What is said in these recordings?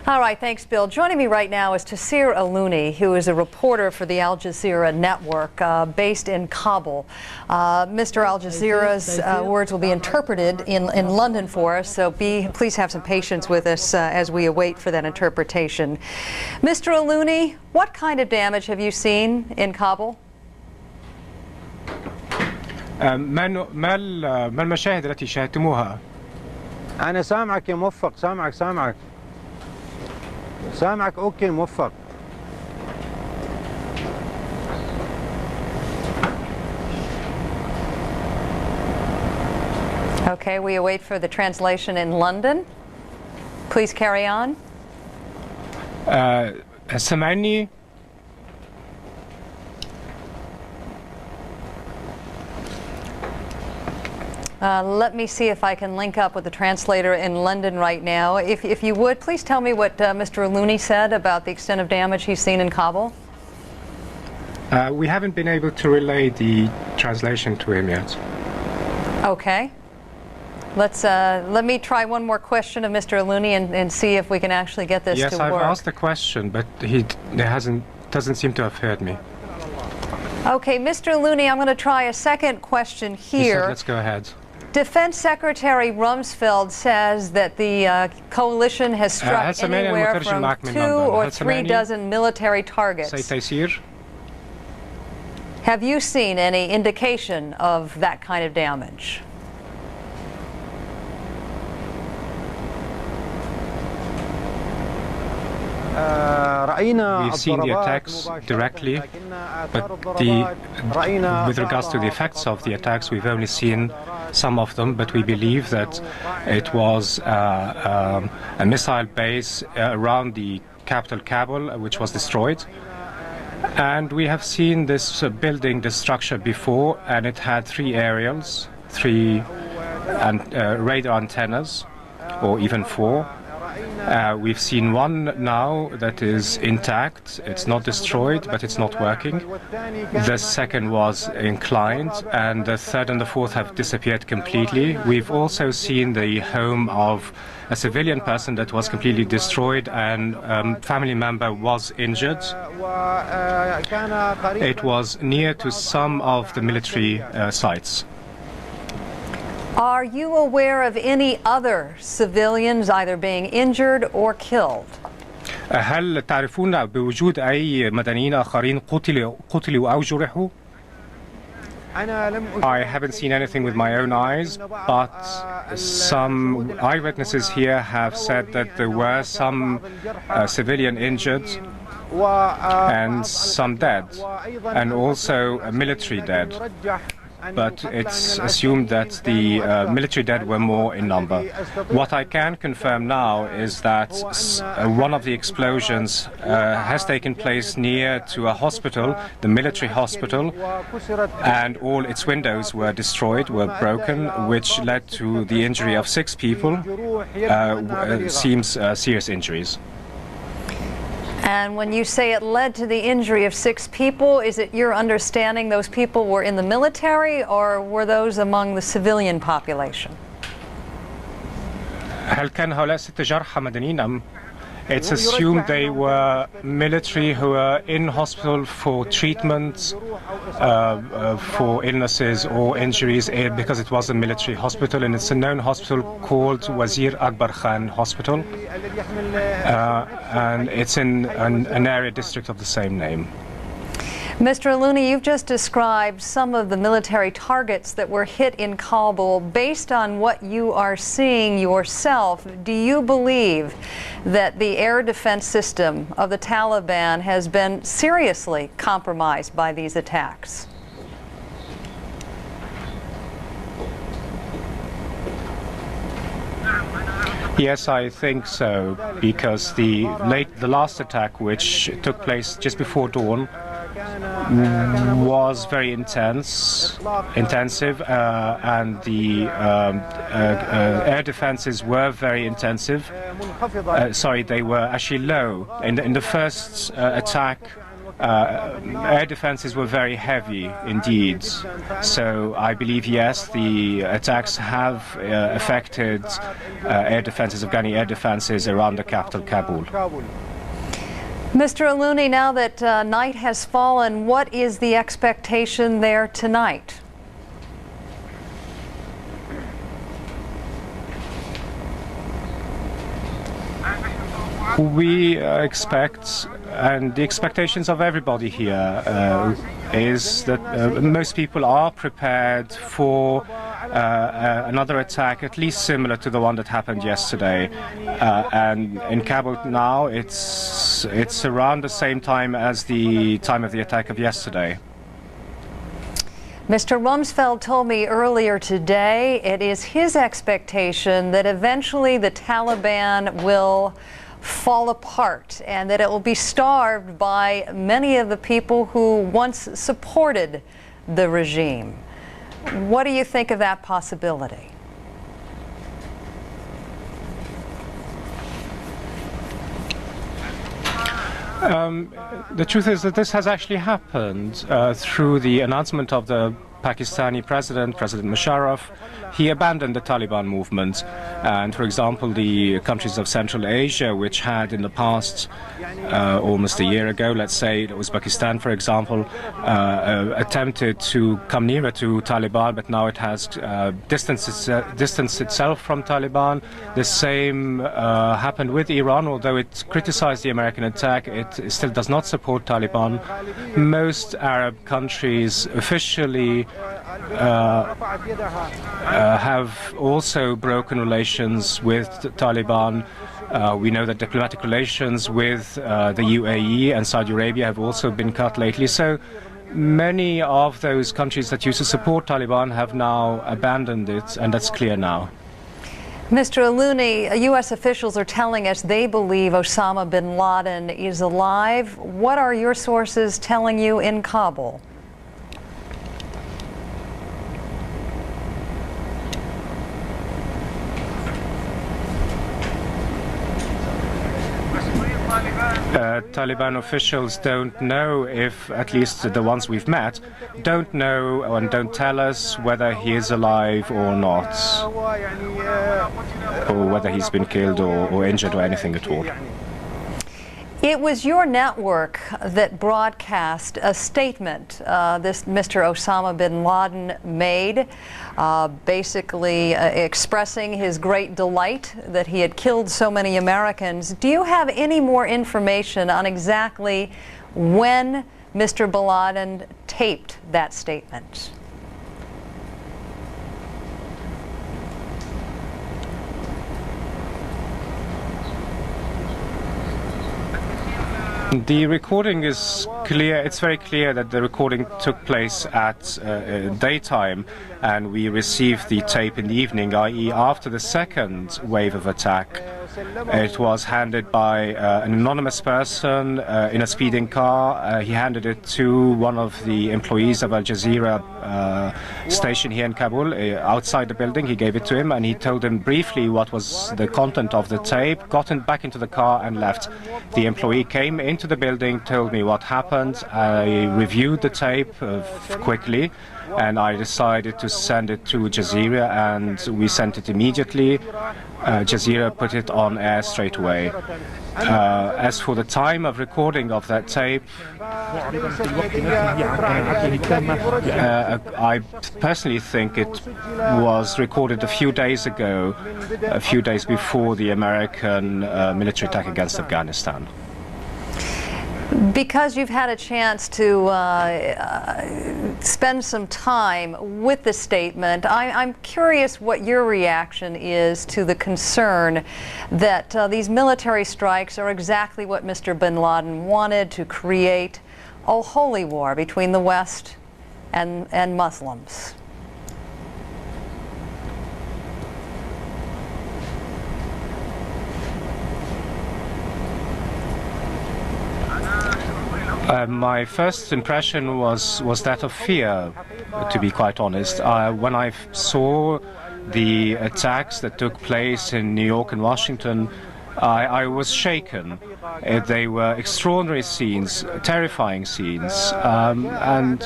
All right, thanks, Bill. Joining me right now is Tayseer Alloonion, who is a reporter for the Al Jazeera network based in Kabul. Mr. Al Jazeera's words will be interpreted in London for us, so please have some patience with us as we await for that interpretation. Mr. Alloonion, what kind of damage have you seen in Kabul? ما المشاهد التي شاهدتموها؟ أنا سامعك يا موفق، سامعك أوكي موفق. Okay, we await for the translation in London. Please carry on. سمعني؟ Let me see if I can link up with the translator in London right now. If you would, please tell me what Mr. Alloonion said about the extent of damage he's seen in Kabul. We haven't been able to relay the translation to him yet. Okay. Let me try one more question of Mr. Alloonion and see if we can actually get this to work. Yes, I've asked the question, but he doesn't seem to have heard me. Okay, Mr. Alloonion, I'm going to try a second question here. He said, let's go ahead. Defense Secretary Rumsfeld says that the coalition has struck anywhere from 2 or 3 dozen military targets. Have you seen any indication of that kind of damage? We've seen the attacks directly, but with regards to the effects of the attacks, we've only seen some of them, but we believe that it was a missile base around the capital Kabul, which was destroyed. And we have seen this building, this structure before, and it had 3 aerials, 3 radar antennas, or even 4. We've seen one now that is intact. It's not destroyed, but it's not working. The second was inclined, and the third and the fourth have disappeared completely. We've also seen the home of a civilian person that was completely destroyed, and a family member was injured. It was near to some of the military sites. Are you aware of any other civilians either being injured or killed? هل تعرفون بوجود أي مدنيين آخرين قتلوا أو جرحوا؟ I haven't seen anything with my own eyes, but some eyewitnesses here have said that there were some civilian injured and some dead, and also a military dead. But it's assumed that the military dead were more in number. What I can confirm now is that one of the explosions has taken place near to a hospital, the military hospital, and all its windows were destroyed, were broken, which led to the injury of 6 people, seems serious injuries. And when you say it led to the injury of 6 people, is it your understanding those people were in the military or were those among the civilian population? هل كان هؤلاء 6 جرحى مدنيين أم؟ It's assumed they were military who were in hospital for treatment for illnesses or injuries because it was a military hospital, and it's a known hospital called Wazir Akbar Khan Hospital, and it's in an area district of the same name. Mr. Alloonion, you've just described some of the military targets that were hit in Kabul. Based on what you are seeing yourself, do you believe that the air defense system of the Taliban has been seriously compromised by these attacks? Yes, I think so, because the last attack, which took place just before dawn, was very intensive, and the air defenses were very intensive. Sorry, they were actually low. In the first attack, air defenses were very heavy indeed. So I believe, yes, the attacks have affected air defenses, Afghani air defenses around the capital, Kabul. Mr. Alloonion, now that night has fallen, what is the expectation there tonight? We expect, and the expectations of everybody here is that most people are prepared for another attack, at least similar to the one that happened yesterday. And in Kabul now, it's around the same time as the time of the attack of yesterday. Mr. Rumsfeld told me earlier today it is his expectation that eventually the Taliban will fall apart and that it will be starved by many of the people who once supported the regime. What do you think of that possibility? The truth is that this has actually happened through the announcement of the Pakistani President Musharraf. He abandoned the Taliban movement, and for example the countries of Central Asia, which had in the past almost a year ago, let's say Uzbekistan for example, attempted to come nearer to Taliban, but now it has distanced itself from Taliban. The same happened with Iran. Although it criticized the American attack, it still does not support Taliban. Most Arab countries officially have also broken relations with the Taliban. We know that diplomatic relations with the UAE and Saudi Arabia have also been cut lately. So many of those countries that used to support Taliban have now abandoned it, and that's clear now. Mr. Alloonion, U.S. officials are telling us they believe Osama bin Laden is alive. What are your sources telling you in Kabul? Taliban officials don't know if, at least the ones we've met, don't know and don't tell us whether he is alive or not, or whether he's been killed or injured or anything at all. It was your network that broadcast a statement this Mr. Osama bin Laden made, basically expressing his great delight that he had killed so many Americans. Do you have any more information on exactly when Mr. bin Laden taped that statement? The recording is clear. It's very clear that the recording took place at daytime, and we received the tape in the evening, i.e. after the second wave of attack. It was handed by an anonymous person in a speeding car. He handed it to one of the employees of Al Jazeera station here in Kabul. Outside the building, he gave it to him, and he told him briefly what was the content of the tape, got back into the car and left. The employee came into the building, told me what happened. I reviewed the tape quickly, and I decided to send it to Jazeera, and we sent it immediately. Jazeera put it on air straight away. As for the time of recording of that tape, I personally think it was recorded a few days ago, a few days before the American military attack against Afghanistan. Because you've had a chance to spend some time with the statement, I'm curious what your reaction is to the concern that these military strikes are exactly what Mr. bin Laden wanted, to create a holy war between the West and Muslims. My first impression was that of fear, to be quite honest. When I saw the attacks that took place in New York and Washington, I was shaken. They were extraordinary scenes, terrifying scenes, and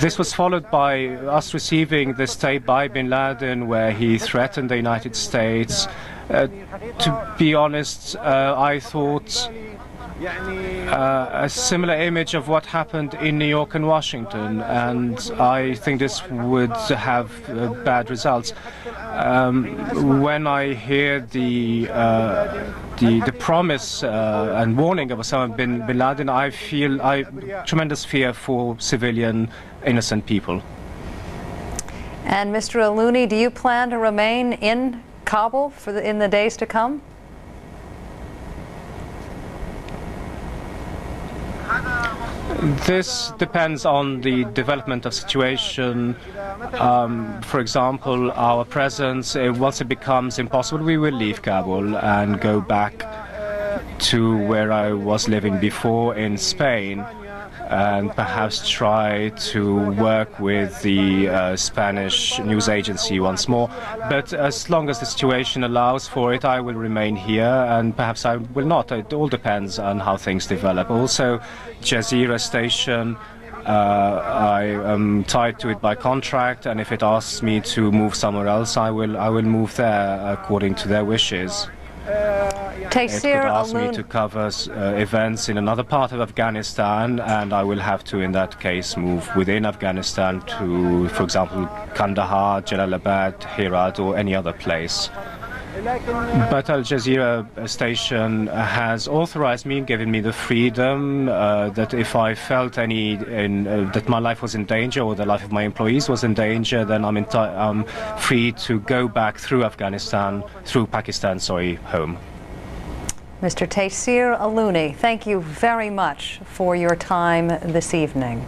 this was followed by us receiving this tape by bin Laden where he threatened the United States. To be honest, I thought a similar image of what happened in New York and Washington, and I think this would have bad results. When I hear the promise and warning of Osama bin Laden, I feel tremendous fear for civilian, innocent people. And Mr. Alloonion, do you plan to remain in Kabul in the days to come? This depends on the development of situation. For example, our presence, once it becomes impossible, we will leave Kabul and go back to where I was living before in Spain, and perhaps try to work with the Spanish news agency once more. But as long as the situation allows for it, I will remain here, and perhaps I will not. It all depends on how things develop. Also, Jazeera station, I am tied to it by contract, and if it asks me to move somewhere else, I will move there according to their wishes. It could ask me to cover events in another part of Afghanistan, and I will have to, in that case, move within Afghanistan to, for example, Kandahar, Jalalabad, Herat, or any other place. But Al Jazeera station has authorized me, given me the freedom that if I felt that my life was in danger or the life of my employees was in danger, then I'm free to go back through Pakistan, home. Mr. Tayseer Alloonion, thank you very much for your time this evening.